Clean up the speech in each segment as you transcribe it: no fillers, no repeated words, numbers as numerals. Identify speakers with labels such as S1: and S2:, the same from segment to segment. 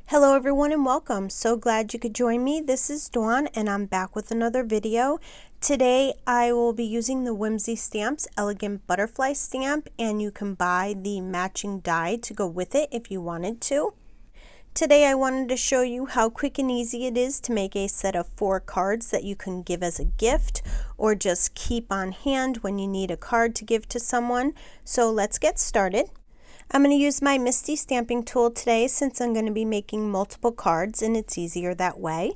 S1: Hello everyone and welcome. So glad you could join me. This is Dawn and I'm back with another video. Today I will be using the Whimsy Stamps Elegant Butterfly Stamp, and you can buy the matching die to go with it if you wanted to. Today I wanted to show you how quick and easy it is to make a set of 4 cards that you can give as a gift or just keep on hand when you need a card to give to someone. So let's get started. I'm going to use my Misty stamping tool today since I'm going to be making multiple cards and it's easier that way.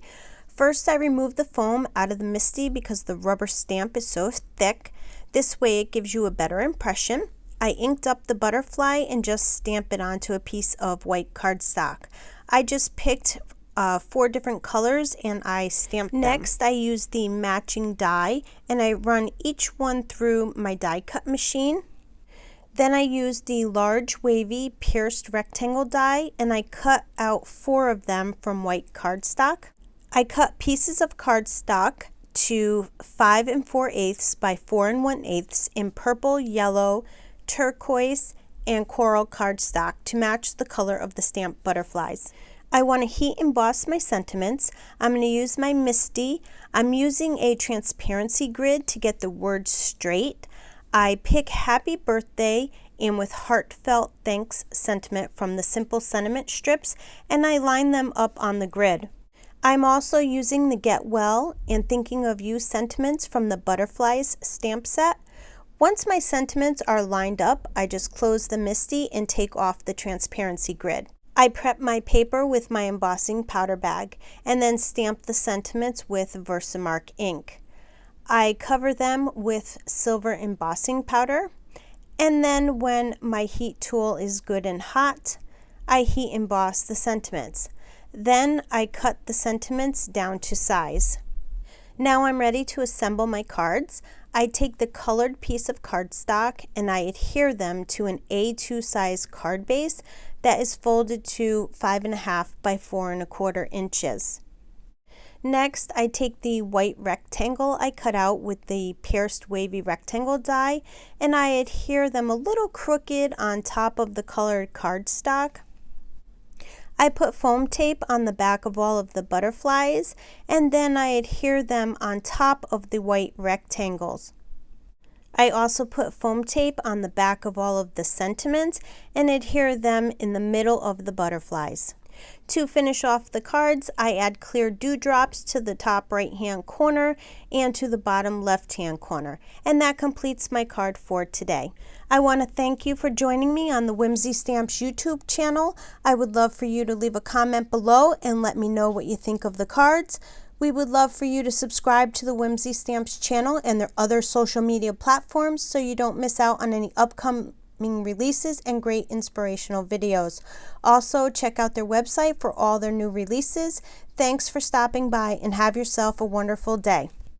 S1: First, I remove the foam out of the Misty because the rubber stamp is so thick. This way it gives you a better impression. I inked up the butterfly and just stamp it onto a piece of white cardstock. I just picked 4 different colors and I stamped them. Next, I use the matching die and I run each one through my die cut machine. Then I used the large Wavy pierced rectangle die and I cut out 4 of them from white cardstock. I cut pieces of cardstock to 5 4/8 by 4 1/8 in purple, yellow, turquoise, and coral cardstock to match the color of the stamped butterflies. I want to heat emboss my sentiments. I'm going to use my Misty. I'm using a transparency grid to get the words straight. I pick happy birthday and with heartfelt thanks sentiment from the simple sentiment strips, and I line them up on the grid. I'm also using the get well and thinking of you sentiments from the butterflies stamp set. Once my sentiments are lined up, I just close the Misty and take off the transparency grid. I prep my paper with my embossing powder bag and then stamp the sentiments with Versamark ink. I cover them with silver embossing powder, and then when my heat tool is good and hot, I heat emboss the sentiments. Then I cut the sentiments down to size. Now I'm ready to assemble my cards. I take the colored piece of cardstock and I adhere them to an A2 size card base that is folded to 5 1/2 by 4 1/4 inches. Next, I take the white rectangle I cut out with the pierced wavy rectangle die and I adhere them a little crooked on top of the colored cardstock. I put foam tape on the back of all of the butterflies and then I adhere them on top of the white rectangles. I also put foam tape on the back of all of the sentiments and adhere them in the middle of the butterflies. To finish off the cards, I add clear dewdrops to the top right hand corner and to the bottom left hand corner. And that completes my card for today. I want to thank you for joining me on the Whimsy Stamps YouTube channel. I would love for you to leave a comment below and let me know what you think of the cards. We would love for you to subscribe to the Whimsy Stamps channel and their other social media platforms so you don't miss out on any upcoming releases and great inspirational videos. Also, check out their website for all their new releases. Thanks for stopping by and have yourself a wonderful day.